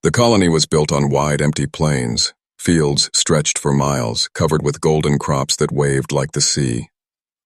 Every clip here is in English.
The colony was built on wide, empty plains. Fields stretched for miles, covered with golden crops that waved like the sea.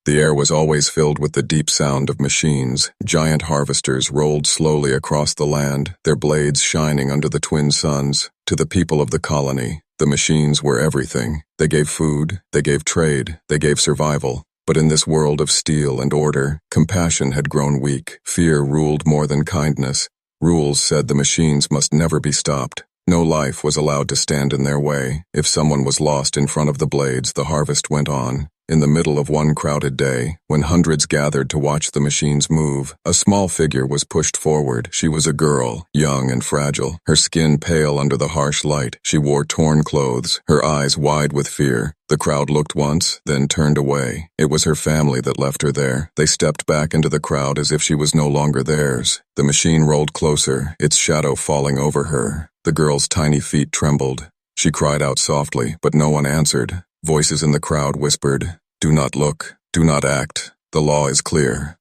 The air was always filled with the deep sound of machines. Giant harvesters rolled slowly across the land, their blades shining under the twin suns. To the people of the colony, the machines were everything. They gave food, they gave trade, they gave survival. But in this world of steel and order, compassion had grown weak. Fear ruled more than kindness. Rules said the machines must never be stopped. No life was allowed to stand in their way. If someone was lost in front of the blades, the harvest went on. In the middle of one crowded day, when hundreds gathered to watch the machines move, a small figure was pushed forward. She was a girl, young and fragile, her skin pale under the harsh light. She wore torn clothes, her eyes wide with fear. The crowd looked once, then turned away. It was her family that left her there. They stepped back into the crowd as if she was no longer theirs. The machine rolled closer, its shadow falling over her. The girl's tiny feet trembled. She cried out softly, but no one answered. Voices in the crowd whispered, "Do not look, do not act. The law is clear."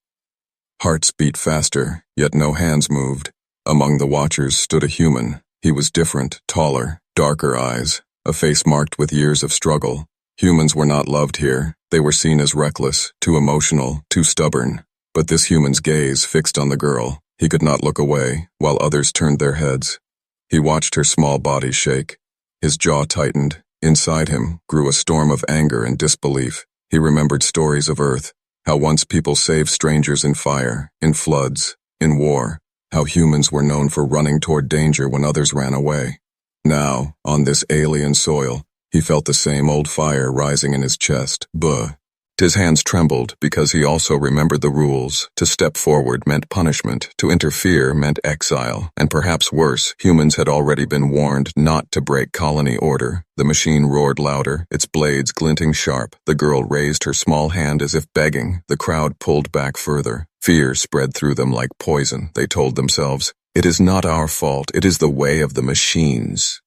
Hearts beat faster, yet no hands moved. Among the watchers stood a human. He was different, taller, darker eyes, a face marked with years of struggle. Humans were not loved here. They were seen as reckless, too emotional, too stubborn. But this human's gaze fixed on the girl. He could not look away, while others turned their heads. He watched her small body shake. His jaw tightened. Inside him grew a storm of anger and disbelief. He remembered stories of Earth, how once people saved strangers in fire, in floods, in war, how humans were known for running toward danger when others ran away. Now, on this alien soil, he felt the same old fire rising in his chest. His hands trembled because he also remembered the rules. To step forward meant punishment, to interfere meant exile, and perhaps worse, humans had already been warned not to break colony order. The machine roared louder, its blades glinting sharp. The girl raised her small hand as if begging. The crowd pulled back further. Fear spread through them like poison. They told themselves, "It is not our fault, it is the way of the machines."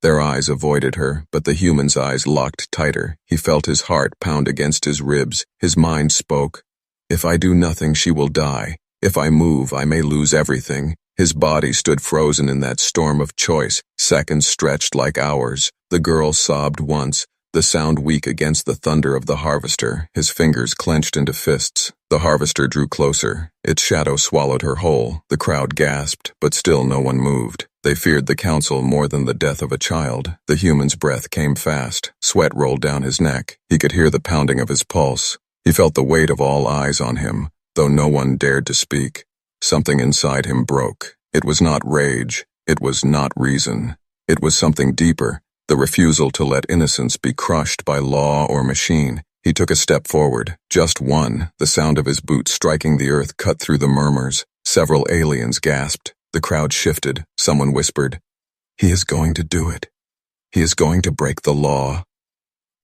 Their eyes avoided her, but the human's eyes locked tighter. He felt his heart pound against his ribs. His mind spoke, "If I do nothing, she will die. If I move, I may lose everything." His body stood frozen in that storm of choice. Seconds stretched like hours. The girl sobbed once, the sound weak against the thunder of the harvester. His fingers clenched into fists. The harvester drew closer. Its shadow swallowed her whole. The crowd gasped, but still no one moved. They feared the council more than the death of a child. The human's breath came fast. Sweat rolled down his neck. He could hear the pounding of his pulse. He felt the weight of all eyes on him, though no one dared to speak. Something inside him broke. It was not rage. It was not reason. It was something deeper, the refusal to let innocence be crushed by law or machine. He took a step forward, just one. The sound of his boots striking the earth cut through the murmurs. Several aliens gasped. The crowd shifted. Someone whispered, "He is going to do it. He is going to break the law."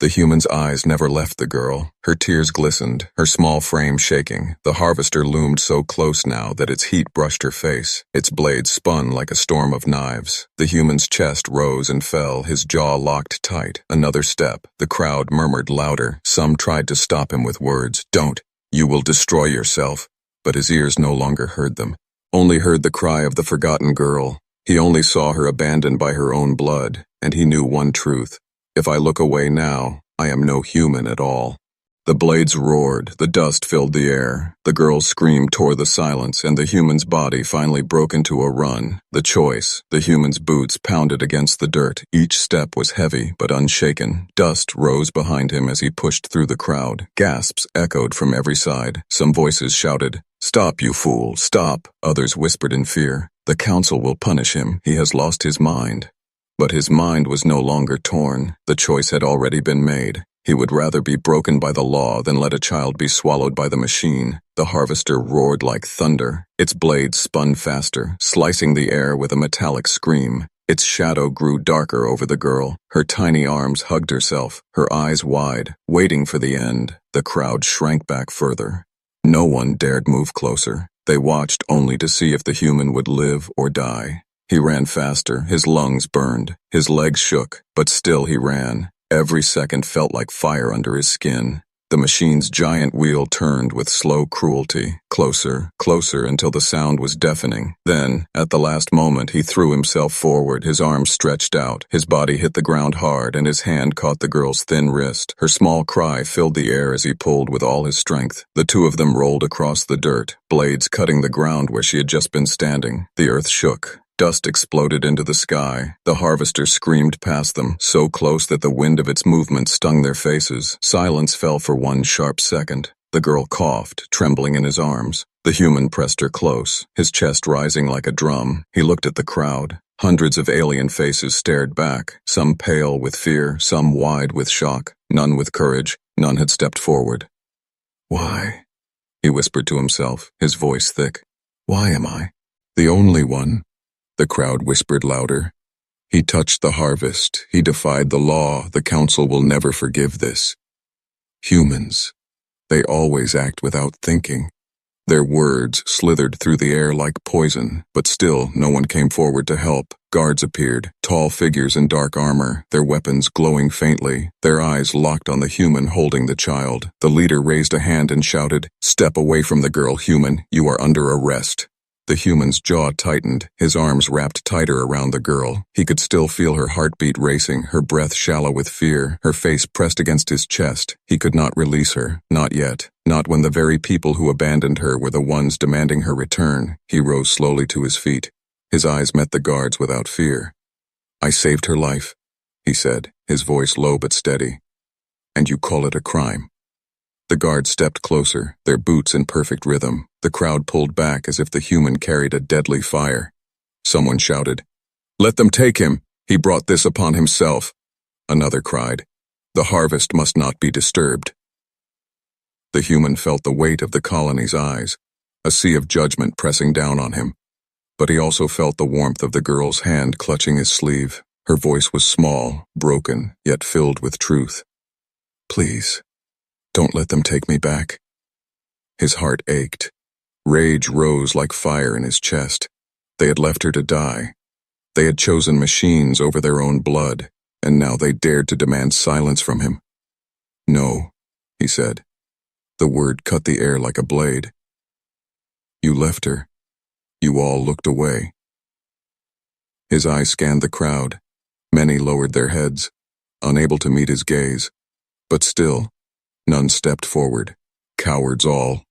The human's eyes never left the girl. Her tears glistened, her small frame shaking. The harvester loomed so close now that its heat brushed her face. Its blades spun like a storm of knives. The human's chest rose and fell, his jaw locked tight. Another step. The crowd murmured louder. Some tried to stop him with words. "Don't. You will destroy yourself." But his ears no longer heard them. Only heard the cry of the forgotten girl. He only saw her abandoned by her own blood, and he knew one truth. If I look away now, I am no human at all. The blades roared, the dust filled the air. The girl's scream tore the silence, and the human's body finally broke into a run. The choice, the human's boots pounded against the dirt. Each step was heavy, but unshaken. Dust rose behind him as he pushed through the crowd. Gasps echoed from every side. Some voices shouted, "Stop, you fool, stop." Others whispered in fear, "The council will punish him. He has lost his mind." But his mind was no longer torn. The choice had already been made. He would rather be broken by the law than let a child be swallowed by the machine. The harvester roared like thunder. Its blades spun faster, slicing the air with a metallic scream. Its shadow grew darker over the girl. Her tiny arms hugged herself, her eyes wide, waiting for the end. The crowd shrank back further. No one dared move closer. They watched only to see if the human would live or die. He ran faster, his lungs burned, his legs shook, but still he ran. Every second felt like fire under his skin. The machine's giant wheel turned with slow cruelty, closer, closer until the sound was deafening. Then, at the last moment, he threw himself forward, his arms stretched out, his body hit the ground hard, and his hand caught the girl's thin wrist. Her small cry filled the air as he pulled with all his strength. The two of them rolled across the dirt, blades cutting the ground where she had just been standing. The earth shook. Dust exploded into the sky. The harvester screamed past them, so close that the wind of its movement stung their faces. Silence fell for one sharp second. The girl coughed, trembling in his arms. The human pressed her close, his chest rising like a drum. He looked at the crowd. Hundreds of alien faces stared back, some pale with fear, some wide with shock, none with courage. None had stepped forward. "Why?" he whispered to himself, his voice thick. "Why am I the only one?" The crowd whispered louder. "He touched the harvest. He defied the law. The council will never forgive this." Humans. They always act without thinking. Their words slithered through the air like poison, but still no one came forward to help. Guards appeared, tall figures in dark armor, their weapons glowing faintly, their eyes locked on the human holding the child. The leader raised a hand and shouted, "Step away from the girl, human. You are under arrest." The human's jaw tightened, his arms wrapped tighter around the girl. He could still feel her heartbeat racing, her breath shallow with fear, her face pressed against his chest. He could not release her, not yet, not when the very people who abandoned her were the ones demanding her return. He rose slowly to his feet. His eyes met the guards without fear. "I saved her life," he said, his voice low but steady. "And you call it a crime?" The guards stepped closer, their boots in perfect rhythm. The crowd pulled back as if the human carried a deadly fire. Someone shouted, "Let them take him! He brought this upon himself!" Another cried, "The harvest must not be disturbed." The human felt the weight of the colony's eyes, a sea of judgment pressing down on him. But he also felt the warmth of the girl's hand clutching his sleeve. Her voice was small, broken, yet filled with truth. "Please, don't let them take me back." His heart ached. Rage rose like fire in his chest. They had left her to die. They had chosen machines over their own blood, and now they dared to demand silence from him. "No," he said. The word cut the air like a blade. "You left her. You all looked away." His eyes scanned the crowd. Many lowered their heads, unable to meet his gaze. But still, none stepped forward. Cowards all.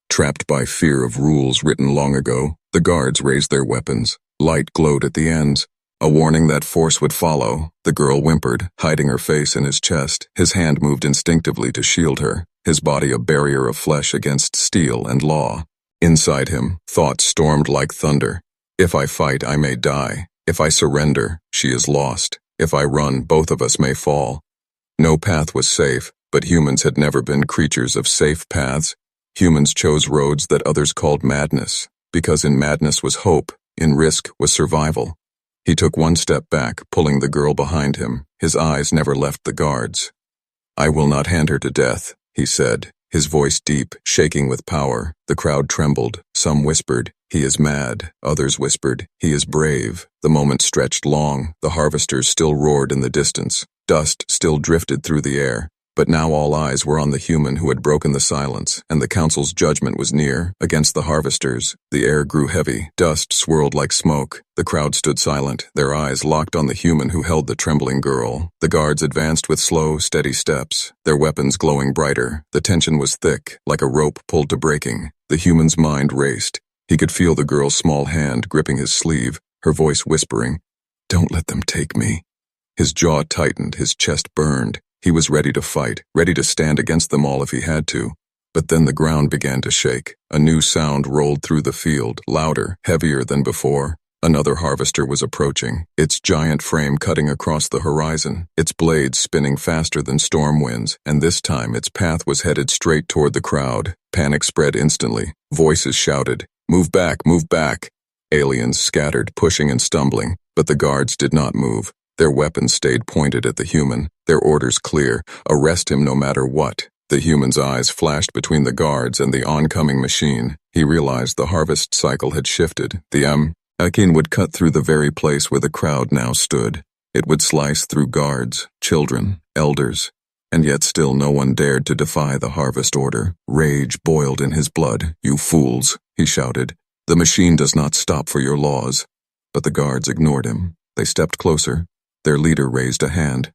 Trapped by fear of rules written long ago, the guards raised their weapons. Light glowed at the ends, a warning that force would follow. The girl whimpered, hiding her face in his chest. His hand moved instinctively to shield her, his body a barrier of flesh against steel and law. Inside him, thoughts stormed like thunder. If I fight, I may die. If I surrender, she is lost. If I run, both of us may fall. No path was safe, but humans had never been creatures of safe paths. Humans chose roads that others called madness, because in madness was hope, in risk was survival. He took one step back, pulling the girl behind him. His eyes never left the guards. "I will not hand her to death," he said, his voice deep, shaking with power. The crowd trembled. Some whispered, "He is mad." Others whispered, "He is brave." The moment stretched long. The harvesters still roared in the distance. Dust still drifted through the air. But now all eyes were on the human who had broken the silence, and the council's judgment was near. Against the harvesters, the air grew heavy. Dust swirled like smoke. The crowd stood silent, their eyes locked on the human who held the trembling girl. The guards advanced with slow, steady steps, their weapons glowing brighter. The tension was thick, like a rope pulled to breaking. The human's mind raced. He could feel the girl's small hand gripping his sleeve, her voice whispering, "Don't let them take me." His jaw tightened, his chest burned. He was ready to fight, ready to stand against them all if he had to. But then the ground began to shake. A new sound rolled through the field, louder, heavier than before. Another harvester was approaching, its giant frame cutting across the horizon, its blades spinning faster than storm winds, and this time its path was headed straight toward the crowd. Panic spread instantly. Voices shouted, "Move back, move back." Aliens scattered, pushing and stumbling, but the guards did not move. Their weapons stayed pointed at the human, their orders clear, arrest him no matter what. The human's eyes flashed between the guards and the oncoming machine. He realized the harvest cycle had shifted. The Akin would cut through the very place where the crowd now stood. It would slice through guards, children, elders, and yet still no one dared to defy the harvest order. Rage boiled in his blood. "You fools," he shouted. "The machine does not stop for your laws." But the guards ignored him. They stepped closer. Their leader raised a hand.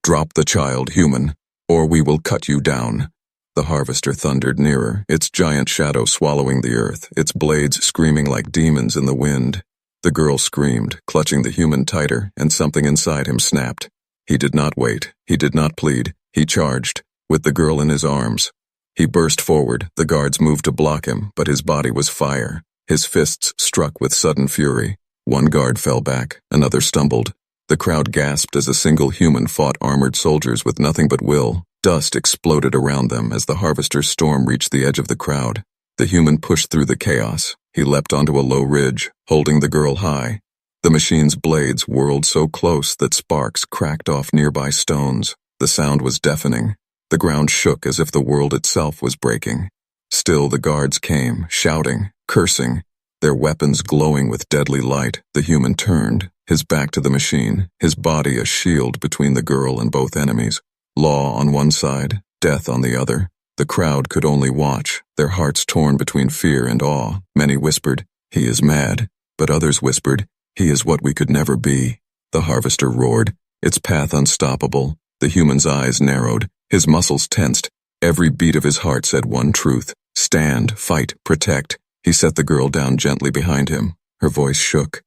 "Drop the child, human, or we will cut you down." The harvester thundered nearer, its giant shadow swallowing the earth, its blades screaming like demons in the wind. The girl screamed, clutching the human tighter, and something inside him snapped. He did not wait. He did not plead. He charged, with the girl in his arms. He burst forward. The guards moved to block him, but his body was fire. His fists struck with sudden fury. One guard fell back. Another stumbled. The crowd gasped as a single human fought armored soldiers with nothing but will. Dust exploded around them as the harvester's storm reached the edge of the crowd. The human pushed through the chaos. He leapt onto a low ridge, holding the girl high. The machine's blades whirled so close that sparks cracked off nearby stones. The sound was deafening. The ground shook as if the world itself was breaking. Still the guards came, shouting, cursing, their weapons glowing with deadly light. The human turned, his back to the machine, his body a shield between the girl and both enemies. Law on one side, death on the other. The crowd could only watch, their hearts torn between fear and awe. Many whispered, "He is mad," but others whispered, "He is what we could never be." The harvester roared, its path unstoppable. The human's eyes narrowed, his muscles tensed. Every beat of his heart said one truth: stand, fight, protect. He set the girl down gently behind him. Her voice shook.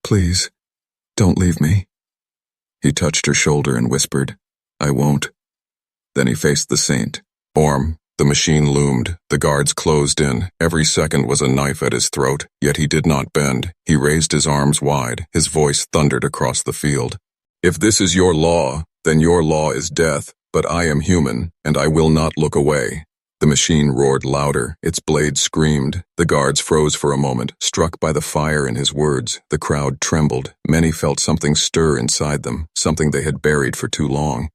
"Please, don't leave me." He touched her shoulder and whispered, "I won't." Then he faced the saint. Orm. The machine loomed. The guards closed in. Every second was a knife at his throat, yet he did not bend. He raised his arms wide. His voice thundered across the field. "If this is your law, then your law is death, but I am human, and I will not look away." The machine roared louder. Its blades screamed. The guards froze for a moment, struck by the fire in his words. The crowd trembled. Many felt something stir inside them, something they had buried for too long.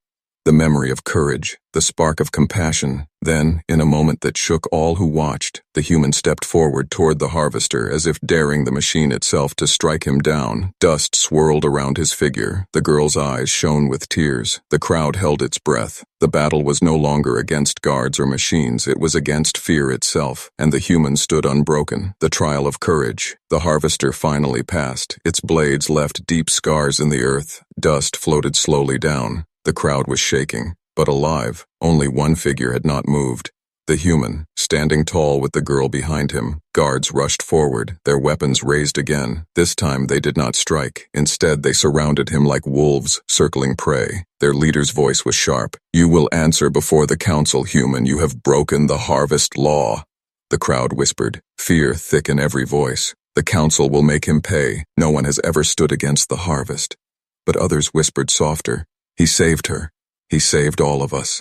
The memory of courage, the spark of compassion. Then, in a moment that shook all who watched, the human stepped forward toward the harvester as if daring the machine itself to strike him down. Dust swirled around his figure. The girl's eyes shone with tears. The crowd held its breath. The battle was no longer against guards or machines. It was against fear itself, and the human stood unbroken. The trial of courage. The harvester finally passed. Its blades left deep scars in the earth. Dust floated slowly down. The crowd was shaking, but alive. Only one figure had not moved. The human, standing tall with the girl behind him. Guards rushed forward, their weapons raised again. This time they did not strike. Instead, they surrounded him like wolves, circling prey. Their leader's voice was sharp. "You will answer before the council, human. You have broken the harvest law." The crowd whispered, fear thick in every voice. "The council will make him pay. No one has ever stood against the harvest." But others whispered softer, "He saved her. He saved all of us."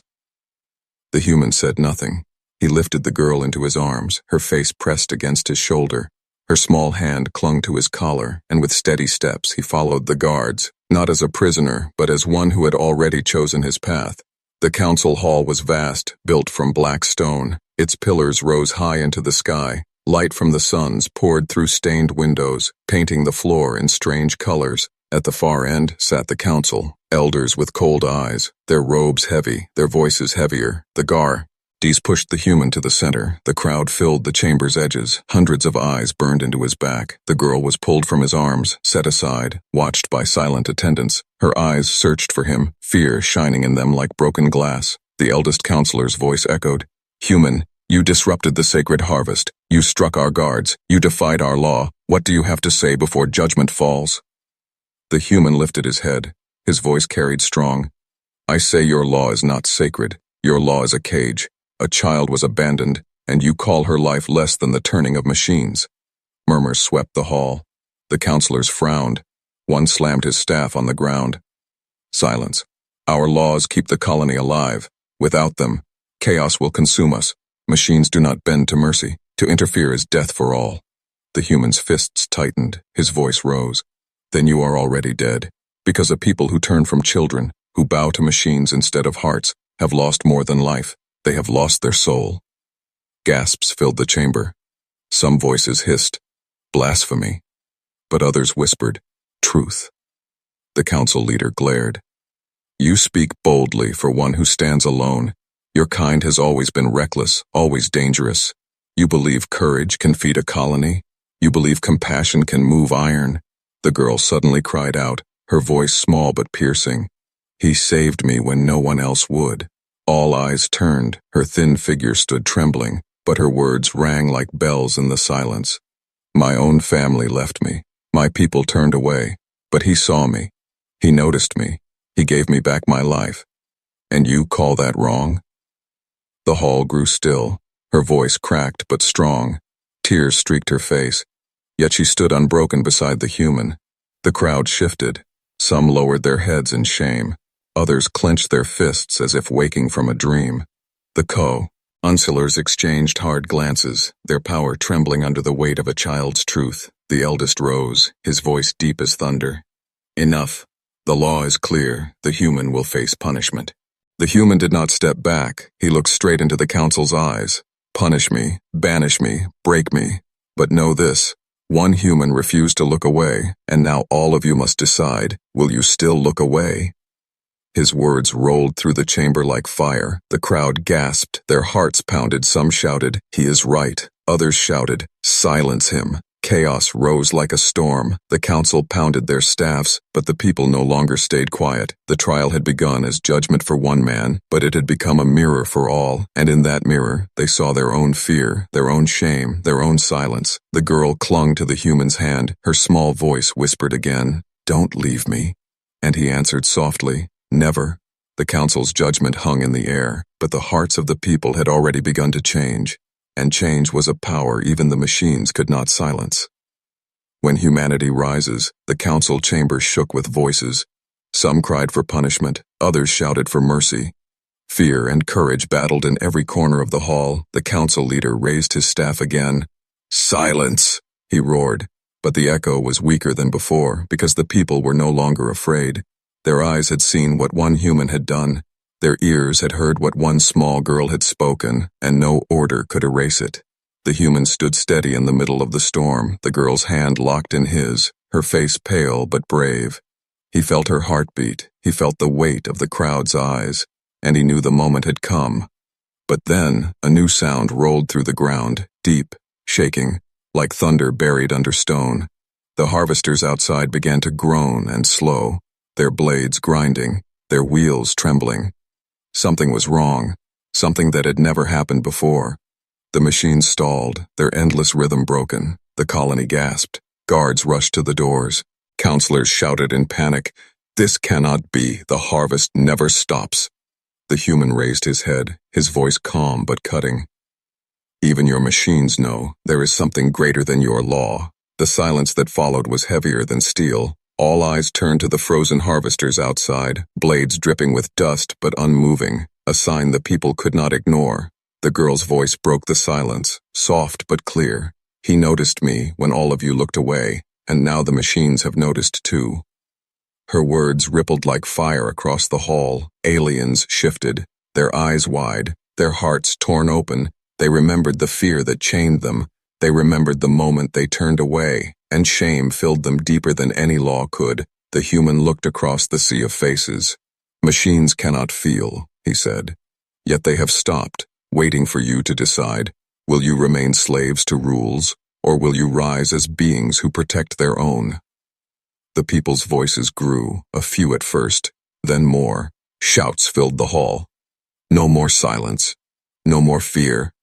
The human said nothing. He lifted the girl into his arms, her face pressed against his shoulder. Her small hand clung to his collar, and with steady steps he followed the guards, not as a prisoner, but as one who had already chosen his path. The council hall was vast, built from black stone. Its pillars rose high into the sky. Light from the suns poured through stained windows, painting the floor in strange colors. At the far end sat the council, elders with cold eyes, their robes heavy, their voices heavier. The guards pushed the human to the center. The crowd filled the chamber's edges. Hundreds of eyes burned into his back. The girl was pulled from his arms, set aside, watched by silent attendants. Her eyes searched for him, fear shining in them like broken glass. The eldest counselor's voice echoed, "Human, you disrupted the sacred harvest. You struck our guards. You defied our law. What do you have to say before judgment falls?" The human lifted his head. His voice carried strong. "I say your law is not sacred. Your law is a cage. A child was abandoned, and you call her life less than the turning of machines." Murmurs swept the hall. The counselors frowned. One slammed his staff on the ground. "Silence. Our laws keep the colony alive. Without them, chaos will consume us. Machines do not bend to mercy. To interfere is death for all." The human's fists tightened. His voice rose. "Then you are already dead, because a people who turn from children, who bow to machines instead of hearts, have lost more than life. They have lost their soul." Gasps filled the chamber. Some voices hissed, "Blasphemy," but others whispered, "Truth." The council leader glared. You speak boldly for one who stands alone. Your kind has always been reckless, always dangerous. You believe courage can feed a colony? You believe compassion can move iron? The girl suddenly cried out, her voice small but piercing. He saved me when no one else would. All eyes turned, her thin figure stood trembling, but her words rang like bells in the silence. My own family left me. My people turned away, but he saw me. He noticed me. He gave me back my life. And you call that wrong? The hall grew still. Her voice cracked but strong. Tears streaked her face. Yet she stood unbroken beside the human. The crowd shifted. Some lowered their heads in shame. Others clenched their fists as if waking from a dream. The councilors exchanged hard glances, their power trembling under the weight of a child's truth. The eldest rose, his voice deep as thunder. Enough. The law is clear. The human will face punishment. The human did not step back. He looked straight into the council's eyes. Punish me, banish me, break me. But know this. One human refused to look away, and now all of you must decide, will you still look away? His words rolled through the chamber like fire. The crowd gasped, their hearts pounded. Some shouted, he is right. Others shouted, silence him. Chaos rose like a storm. The council pounded their staffs, but the people no longer stayed quiet. The trial had begun as judgment for one man, but it had become a mirror for all, and in that mirror, they saw their own fear, their own shame, their own silence. The girl clung to the human's hand. Her small voice whispered again, don't leave me. And he answered softly, never. The council's judgment hung in the air, but the hearts of the people had already begun to change. And change was a power even the machines could not silence. When humanity rises, the council chamber shook with voices. Some cried for punishment, others shouted for mercy. Fear and courage battled in every corner of the hall. The council leader raised his staff again. Silence, he roared, but the echo was weaker than before because the people were no longer afraid. Their eyes had seen what one human had done. Their ears had heard what one small girl had spoken, and no order could erase it. The human stood steady in the middle of the storm, the girl's hand locked in his, her face pale but brave. He felt her heartbeat, he felt the weight of the crowd's eyes, and he knew the moment had come. But then, a new sound rolled through the ground, deep, shaking, like thunder buried under stone. The harvesters outside began to groan and slow, their blades grinding, their wheels trembling. Something was wrong, something that had never happened before. The machines stalled, their endless rhythm broken. The colony gasped. Guards rushed to the doors. Counselors shouted in panic, this cannot be, the harvest never stops. The human raised his head, his voice calm but cutting. Even your machines know there is something greater than your law. The silence that followed was heavier than steel. All eyes turned to the frozen harvesters outside, blades dripping with dust but unmoving, a sign the people could not ignore. The girl's voice broke the silence, soft but clear. He noticed me when all of you looked away, and now the machines have noticed too. Her words rippled like fire across the hall. Aliens shifted, their eyes wide, their hearts torn open. They remembered the fear that chained them. They remembered the moment they turned away, and shame filled them deeper than any law could. The human looked across the sea of faces. Machines cannot feel, he said. Yet they have stopped, waiting for you to decide. Will you remain slaves to rules, or will you rise as beings who protect their own? The people's voices grew, a few at first, then more. Shouts filled the hall. No more silence. No more fear.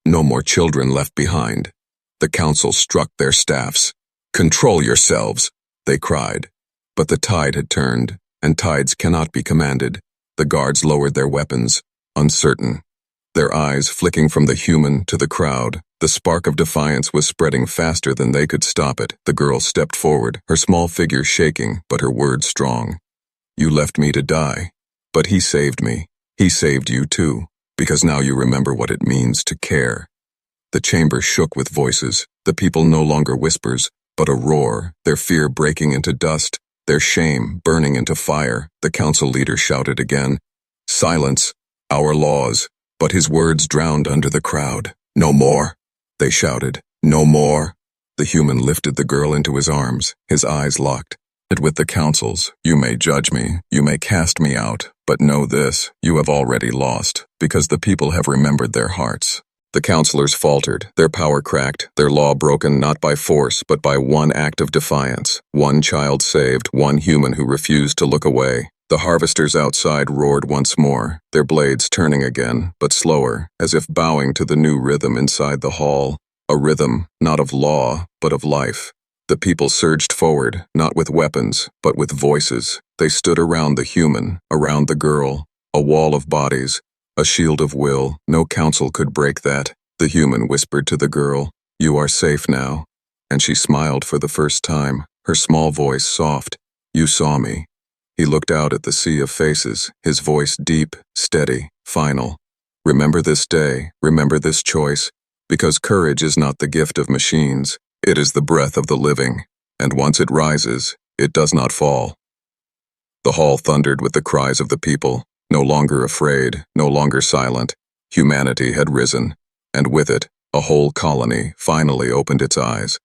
No more children left behind. The council struck their staffs. Control yourselves, they cried. But the tide had turned, and tides cannot be commanded. The guards lowered their weapons, uncertain. Their eyes flicking from the human to the crowd. The spark of defiance was spreading faster than they could stop it. The girl stepped forward, her small figure shaking, but her words strong. You left me to die, but he saved me. He saved you too, because now you remember what it means to care. The chamber shook with voices, the people no longer whispers, but a roar, their fear breaking into dust, their shame burning into fire. The council leader shouted again, silence, our laws, but his words drowned under the crowd. No more, they shouted, no more. The human lifted the girl into his arms, his eyes locked. It with the councils, you may judge me, you may cast me out, but know this, you have already lost, because the people have remembered their hearts. The councillors faltered, their power cracked, their law broken not by force but by one act of defiance, one child saved, one human who refused to look away. The harvesters outside roared once more, their blades turning again, but slower, as if bowing to the new rhythm inside the hall, a rhythm not of law, but of life. The people surged forward, not with weapons, but with voices. They stood around the human, around the girl, a wall of bodies, a shield of will. No council could break that. The human whispered to the girl, "You are safe now." And she smiled for the first time, her small voice soft. "You saw me." He looked out at the sea of faces, his voice deep, steady, final. "Remember this day, remember this choice, because courage is not the gift of machines. It is the breath of the living, and once it rises, it does not fall." The hall thundered with the cries of the people, no longer afraid, no longer silent. Humanity had risen, and with it, a whole colony finally opened its eyes.